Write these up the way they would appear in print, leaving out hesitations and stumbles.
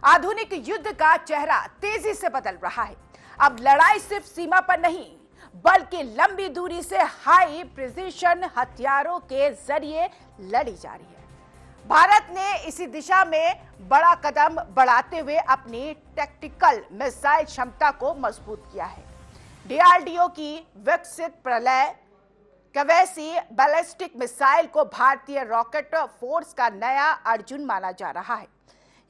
आधुनिक युद्ध का चेहरा तेजी से बदल रहा है। अब लड़ाई सिर्फ सीमा पर नहीं, बल्कि लंबी दूरी से हाई प्रिसिशन हथियारों के जरिए लड़ी जा रही है। भारत ने इसी दिशा में बड़ा कदम बढ़ाते हुए अपनी टैक्टिकल मिसाइल क्षमता को मजबूत किया है। डीआरडीओ की विकसित प्रलय कवैसी बैलिस्टिक मिसाइल को भारतीय रॉकेट फोर्स का नया अर्जुन माना जा रहा है।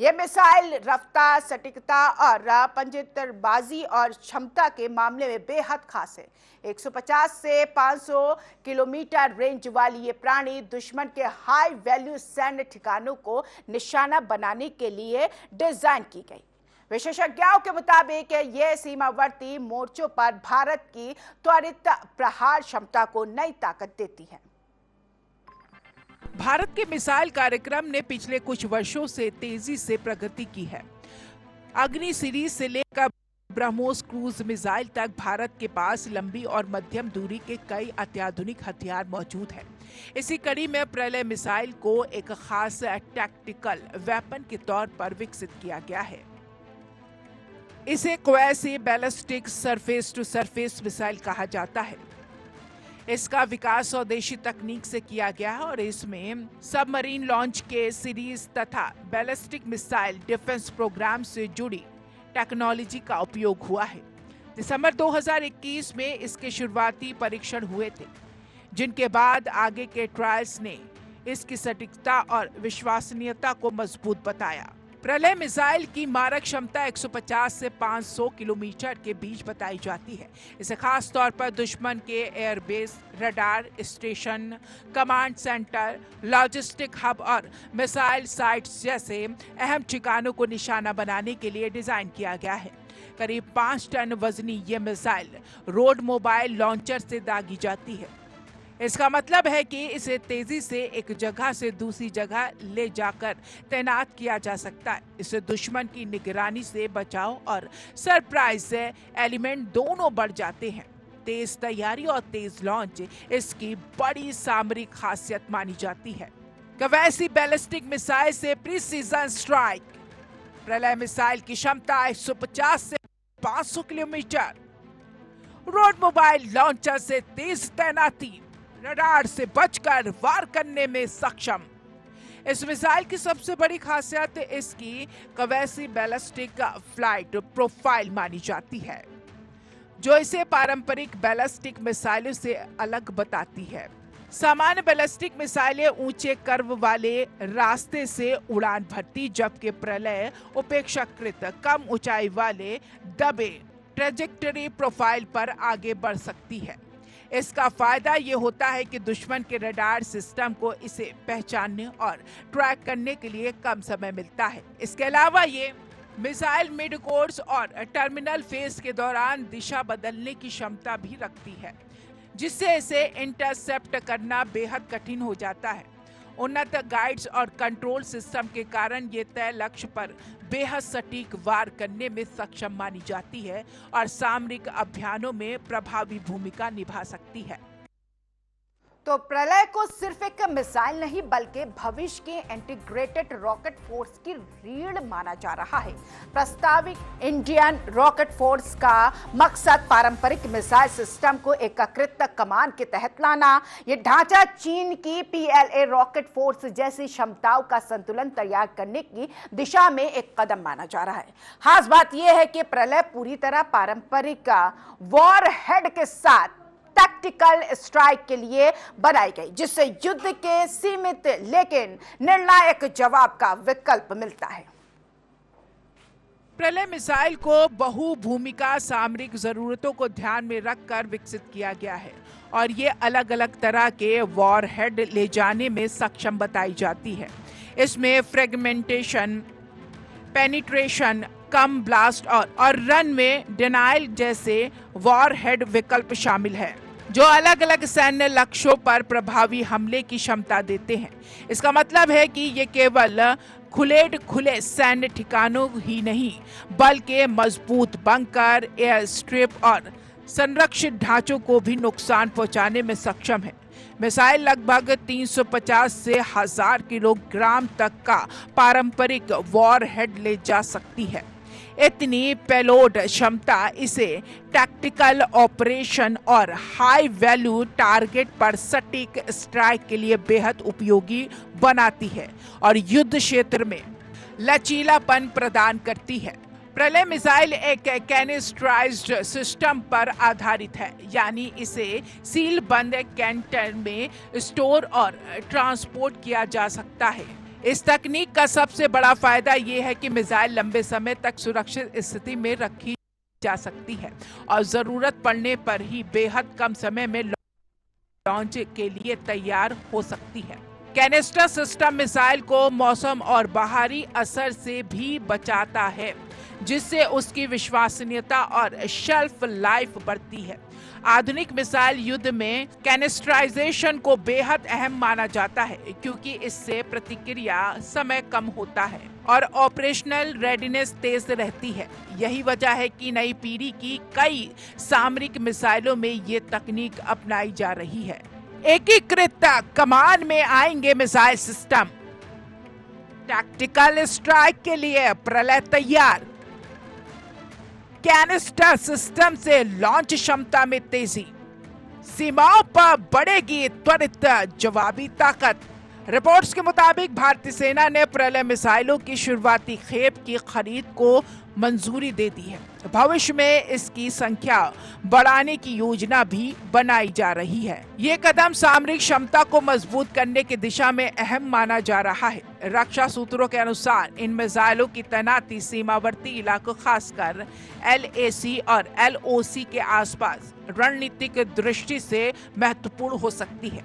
यह मिसाइल रफ्तार, सटीकता और पंजतरबाजी और क्षमता के मामले में बेहद खास है। 150 से 500 किलोमीटर रेंज वाली ये प्राणी दुश्मन के हाई वैल्यू सैन्य ठिकानों को निशाना बनाने के लिए डिजाइन की गई। विशेषज्ञों के मुताबिक यह सीमावर्ती मोर्चों पर भारत की त्वरित प्रहार क्षमता को नई ताकत देती है। भारत के मिसाइल कार्यक्रम ने पिछले कुछ वर्षों से तेजी से प्रगति की है। अग्नि सीरीज से लेकर ब्रह्मोस क्रूज मिसाइल तक भारत के पास लंबी और मध्यम दूरी के कई अत्याधुनिक हथियार मौजूद हैं। इसी कड़ी में प्रलय मिसाइल को एक खास टैक्टिकल वेपन के तौर पर विकसित किया गया है। इसे quasi ballistic surface to surface missile कहा जाता है। इसका विकास स्वदेशी तकनीक से किया गया है और इसमें सबमरीन लॉन्च के सीरीज तथा बैलिस्टिक मिसाइल डिफेंस प्रोग्राम से जुड़ी टेक्नोलॉजी का उपयोग हुआ है। दिसंबर 2021 में इसके शुरुआती परीक्षण हुए थे, जिनके बाद आगे के ट्रायल्स ने इसकी सटीकता और विश्वसनीयता को मजबूत बताया। प्रलय मिसाइल की मारक क्षमता 150 से 500 किलोमीटर के बीच बताई जाती है। इसे खास तौर पर दुश्मन के airbase, radar station, command centre, logistic hub और मिसाइल साइट्स जैसे अहम ठिकानों को निशाना बनाने के लिए डिजाइन किया गया है। करीब 5 टन वजनी ये मिसाइल रोड मोबाइल लॉन्चर से दागी जाती है। इसका मतलब है कि इसे तेजी से एक जगह से दूसरी जगह ले जाकर तैनात किया जा सकता है। इससे दुश्मन की निगरानी से बचाव और सरप्राइज एलिमेंट दोनों बढ़ जाते हैं। तेज तैयारी और तेज लॉन्च इसकी बड़ी सामरिक खासियत मानी जाती है। कवैसी बैलिस्टिक मिसाइल से प्रिसीजन स्ट्राइक। प्रलय मिसाइल की क्षमता 150 से 500 किलोमीटर, रोड मोबाइल लॉन्चर से तेज तैनाती, रडार से बचकर वार करने में सक्षम। इस मिसाइल की सबसे बड़ी खासियत इसकी कवैसी बैलिस्टिक फ्लाइट प्रोफाइल मानी जाती है, जो इसे पारंपरिक बैलिस्टिक मिसाइलों से अलग बताती है। सामान्य बैलिस्टिक मिसाइलें ऊंचे कर्व वाले रास्ते से उड़ान भरती, जबकि प्रलय उपेक्षाकृत कम ऊंचाई वाले दबे ट्रेजेक्टरी प्रोफाइल पर आगे बढ़ सकती है। इसका फायदा ये होता है कि दुश्मन के रडार सिस्टम को इसे पहचानने और ट्रैक करने के लिए कम समय मिलता है। इसके अलावा ये मिसाइल मिड कोर्स और टर्मिनल फेज के दौरान दिशा बदलने की क्षमता भी रखती है, जिससे इसे इंटरसेप्ट करना बेहद कठिन हो जाता है। उन्नत गाइड्स और कंट्रोल सिस्टम के कारण ये तय लक्ष्य पर बेहद सटीक वार करने में सक्षम मानी जाती है और सामरिक अभियानों में प्रभावी भूमिका निभा सकती है। तो प्रलय को सिर्फ एक मिसाइल नहीं, बल्कि भविष्य के इंटीग्रेटेड रॉकेट फोर्स की रीढ़ माना जा रहा है। प्रस्तावित इंडियन रॉकेट फोर्स का मकसद पारंपरिक मिसाइल सिस्टम को एकीकृत कमान के तहत लाना। यह ढांचा चीन की PLA रॉकेट फोर्स जैसी क्षमताओं का संतुलन तैयार करने की दिशा में एक कदम माना जा रहा है। खास बात यह है कि प्रलय पूरी तरह पारंपरिक वॉर हेड के साथ टैक्टिकल स्ट्राइक के लिए बनाई गई, जिससे युद्ध के सीमित लेकिन निर्णायक जवाब का विकल्प मिलता है। प्रलय मिसाइल को बहुभूमिका सामरिक जरूरतों को ध्यान में रखकर विकसित किया गया है और ये अलग अलग तरह के वॉर हेड ले जाने में सक्षम बताई जाती है। इसमें फ्रेगमेंटेशन, पेनिट्रेशन, कम ब्लास्ट और रन में डिनाइल जैसे वॉर हेड विकल्प शामिल है, जो अलग अलग सैन्य लक्ष्यों पर प्रभावी हमले की क्षमता देते हैं। इसका मतलब है कि ये केवल खुले सैन्य ठिकानों ही नहीं, बल्कि मजबूत बंकर, एयर स्ट्रिप और संरक्षित ढांचों को भी नुकसान पहुंचाने में सक्षम है। मिसाइल लगभग 350 से 1000 किलोग्राम तक का पारंपरिक वॉरहेड ले जा सकती है। इतनी पेलोड क्षमता इसे टैक्टिकल ऑपरेशन और हाई वैल्यू टारगेट पर सटीक स्ट्राइक के लिए बेहद उपयोगी बनाती है और युद्ध क्षेत्र में लचीलापन प्रदान करती है। प्रलय मिसाइल एक कैनिस्टराइज्ड सिस्टम पर आधारित है, यानी इसे सील बंद कंटेनर में स्टोर और ट्रांसपोर्ट किया जा सकता है। इस तकनीक का सबसे बड़ा फायदा यह है कि मिसाइल लंबे समय तक सुरक्षित स्थिति में रखी जा सकती है और जरूरत पड़ने पर ही बेहद कम समय में लॉन्च के लिए तैयार हो सकती है। कैनिस्टर सिस्टम मिसाइल को मौसम और बाहरी असर से भी बचाता है, जिससे उसकी विश्वसनीयता और शेल्फ लाइफ बढ़ती है। आधुनिक मिसाइल युद्ध में कैनिस्टराइजेशन को बेहद अहम माना जाता है, क्योंकि इससे प्रतिक्रिया समय कम होता है और ऑपरेशनल रेडीनेस तेज रहती है। यही वजह है कि नई पीढ़ी की कई सामरिक मिसाइलों में ये तकनीक अपनाई जा रही है। एकीकृत कमान में आएंगे मिसाइल सिस्टम। टैक्टिकल स्ट्राइक के लिए प्रलय तैयार। कैनिस्टर सिस्टम से लॉन्च क्षमता में तेजी। सीमाओं पर बढ़ेगी त्वरित जवाबी ताकत। रिपोर्ट्स के मुताबिक भारतीय सेना ने प्रलय मिसाइलों की शुरुआती खेप की खरीद को मंजूरी दे दी है। भविष्य में इसकी संख्या बढ़ाने की योजना भी बनाई जा रही है। ये कदम सामरिक क्षमता को मजबूत करने की दिशा में अहम माना जा रहा है। रक्षा सूत्रों के अनुसार इन मिसाइलों की तैनाती सीमावर्ती इलाकों, खासकर LAC और LOC के आसपास रणनीतिक दृष्टि से महत्वपूर्ण हो सकती है।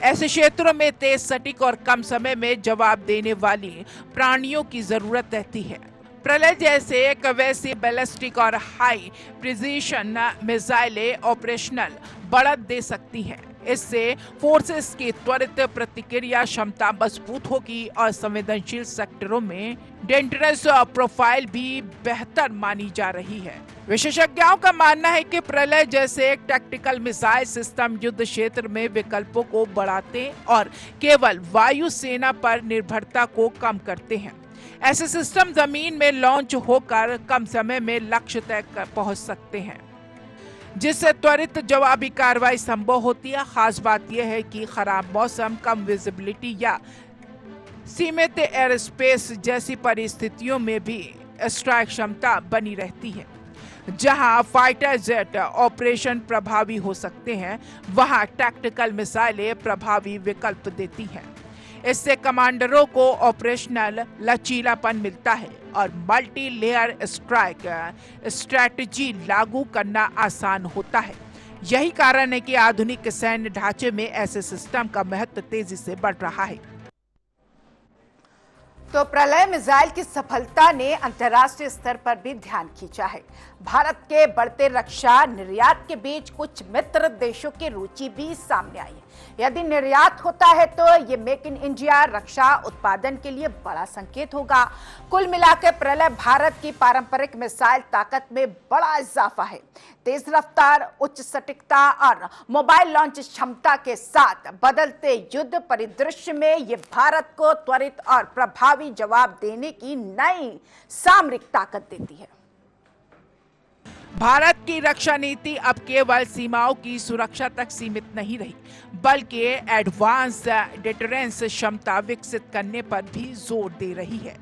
ऐसे क्षेत्रों में तेज, सटीक और कम समय में जवाब देने वाली प्राणियों की जरूरत रहती है। प्रलय जैसे एक वैसी बैलिस्टिक और हाई प्रिसिशन मिसाइलें ऑपरेशनल बढ़त दे सकती हैं। इससे फोर्सेस की त्वरित प्रतिक्रिया क्षमता मजबूत होगी और संवेदनशील सेक्टरों में डेंजरस प्रोफाइल भी बेहतर मानी जा रही है। विशेषज्ञों का मानना है कि प्रलय जैसे एक टैक्टिकल मिसाइल सिस्टम युद्ध क्षेत्र में विकल्पों को बढ़ाते और केवल वायु सेना पर निर्भरता को कम करते हैं। ऐसे सिस्टम जमीन में लॉन्च होकर कम समय में लक्ष्य तक पहुंच सकते हैं, जिससे त्वरित जवाबी कार्रवाई संभव होती है। खास बात यह है कि खराब मौसम, कम विजिबिलिटी या सीमित एयर स्पेस जैसी परिस्थितियों में भी स्ट्राइक क्षमता बनी रहती है। जहां फाइटर जेट ऑपरेशन प्रभावी हो सकते हैं, वहां टैक्टिकल मिसाइलें प्रभावी विकल्प देती हैं। इससे कमांडरों को ऑपरेशनल लचीलापन मिलता है और मल्टी लेयर स्ट्राइक स्ट्रैटेजी लागू करना आसान होता है। यही कारण है कि आधुनिक सैन्य ढांचे में ऐसे सिस्टम का महत्व तेजी से बढ़ रहा है। तो प्रलय मिसाइल की सफलता ने अंतर्राष्ट्रीय स्तर पर भी ध्यान खींचा है। भारत के बढ़ते रक्षा निर्यात के बीच कुछ मित्र देशों की रुचि भी सामने आई है। यदि निर्यात होता है तो ये मेक इन इंडिया रक्षा उत्पादन के लिए बड़ा संकेत होगा। कुल मिलाकर प्रलय भारत की पारंपरिक मिसाइल ताकत में बड़ा इजाफा है। तेज रफ्तार, उच्च सटीकता और मोबाइल लॉन्च क्षमता के साथ बदलते युद्ध परिदृश्य में ये भारत को त्वरित और प्रभावी जवाब देने की नई सामरिक ताकत देती है। भारत की रक्षा नीति अब केवल सीमाओं की सुरक्षा तक सीमित नहीं रही, बल्कि एडवांस डिटरेंस क्षमता विकसित करने पर भी जोर दे रही है।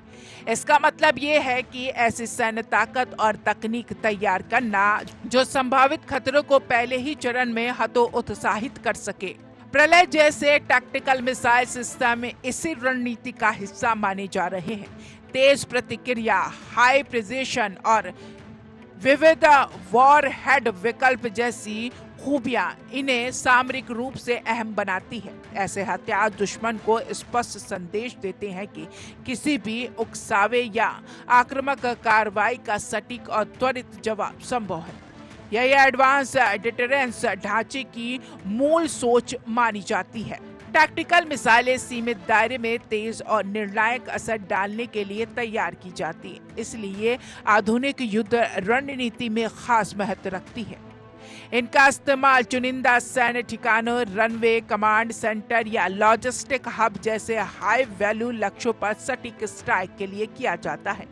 इसका मतलब ये है कि ऐसी सैन्य ताकत और तकनीक तैयार करना जो संभावित खतरों को पहले ही चरण में हतोत्साहित कर सके। प्रलय जैसे टैक्टिकल मिसाइल सिस्टम इसी रणनीति का हिस्सा माने जा रहे हैं। तेज प्रतिक्रिया, हाई प्रिसिशन और विविध वॉर हेड विकल्प जैसी खूबियां इन्हें सामरिक रूप से अहम बनाती है। ऐसे हथियार दुश्मन को स्पष्ट संदेश देते हैं कि किसी भी उकसावे या आक्रामक कार्रवाई का सटीक और त्वरित जवाब संभव है। यह एडवांस डिटरेंस ढांचे की मूल सोच मानी जाती है। टैक्टिकल मिसाइलें सीमित दायरे में तेज और निर्णायक असर डालने के लिए तैयार की जाती है, इसलिए आधुनिक युद्ध रणनीति में खास महत्व रखती है। इनका इस्तेमाल चुनिंदा सैन्य ठिकानों, रनवे, कमांड सेंटर या लॉजिस्टिक हब जैसे हाई वैल्यू लक्ष्यों पर सटीक स्ट्राइक के लिए किया जाता है।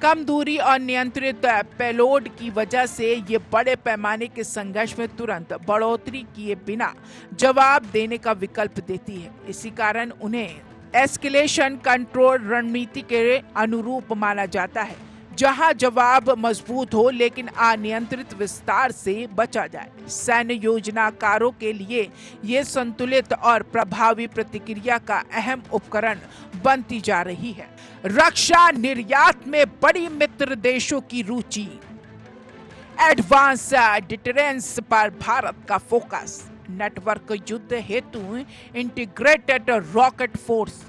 कम दूरी और नियंत्रित पेलोड की वजह से ये बड़े पैमाने के संघर्ष में तुरंत बढ़ोतरी किए बिना जवाब देने का विकल्प देती है। इसी कारण उन्हें एस्केलेशन कंट्रोल रणनीति के अनुरूप माना जाता है, जहां जवाब मजबूत हो लेकिन अनियंत्रित विस्तार से बचा जाए। सैन्य योजनाकारों के लिए ये संतुलित और प्रभावी प्रतिक्रिया का अहम उपकरण बनती जा रही है। रक्षा निर्यात में बड़ी मित्र देशों की रुचि, एडवांस डिटरेंस पर भारत का फोकस, नेटवर्क युद्ध हेतु integrated rocket force,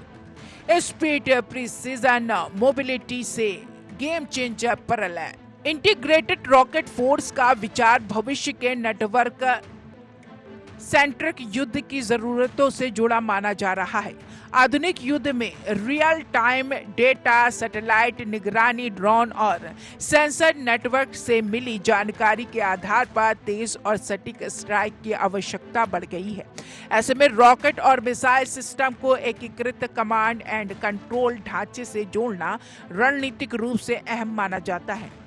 speed, precision, mobility से गेम चेंजर प्रलय। इंटीग्रेटेड रॉकेट फोर्स का विचार भविष्य के नेटवर्क सेंट्रिक युद्ध की जरूरतों से जुड़ा माना जा रहा है। आधुनिक युद्ध में रियल टाइम डेटा, सैटेलाइट निगरानी, ड्रोन और सेंसर नेटवर्क से मिली जानकारी के आधार पर तेज और सटीक स्ट्राइक की आवश्यकता बढ़ गई है। ऐसे में रॉकेट और मिसाइल सिस्टम को एकीकृत कमांड एंड कंट्रोल ढांचे से जोड़ना रणनीतिक रूप से अहम माना जाता है।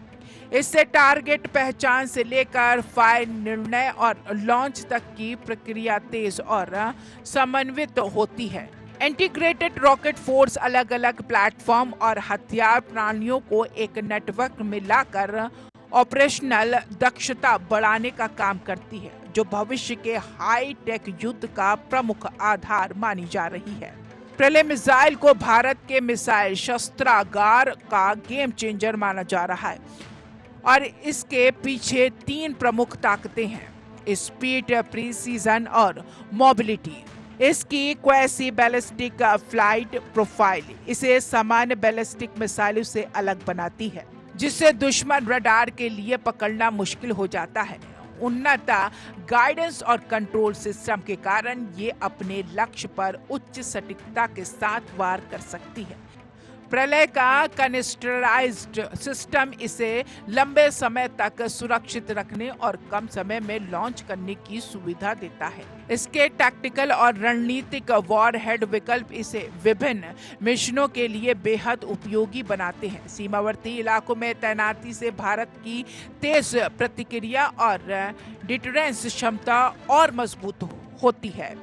इससे टारगेट पहचान से लेकर फायर निर्णय और लॉन्च तक की प्रक्रिया तेज और समन्वित होती है। इंटीग्रेटेड रॉकेट फोर्स अलग अलग प्लेटफॉर्म और हथियार प्रणालियों को एक नेटवर्क में लाकर ऑपरेशनल दक्षता बढ़ाने का काम करती है, जो भविष्य के हाई टेक युद्ध का प्रमुख आधार मानी जा रही है। प्रलय मिसाइल को भारत के मिसाइल शस्त्रागार का गेम चेंजर माना जा रहा है और इसके पीछे 3 प्रमुख ताकतें हैं: स्पीड, प्रिसीजन और मोबिलिटी। इसकी क्वासी बैलिस्टिक फ्लाइट प्रोफाइल इसे सामान्य बैलिस्टिक मिसाइलों से अलग बनाती है, जिससे दुश्मन रडार के लिए पकड़ना मुश्किल हो जाता है। उन्नत गाइडेंस और कंट्रोल सिस्टम के कारण ये अपने लक्ष्य पर उच्च सटीकता के साथ वार कर सकती है। प्रलय का कनिस्टराइज्ड सिस्टम इसे लंबे समय तक सुरक्षित रखने और कम समय में लॉन्च करने की सुविधा देता है। इसके टैक्टिकल और रणनीतिक वॉरहेड विकल्प इसे विभिन्न मिशनों के लिए बेहद उपयोगी बनाते हैं। सीमावर्ती इलाकों में तैनाती से भारत की तेज प्रतिक्रिया और डिटरेंस क्षमता और मजबूत होती है।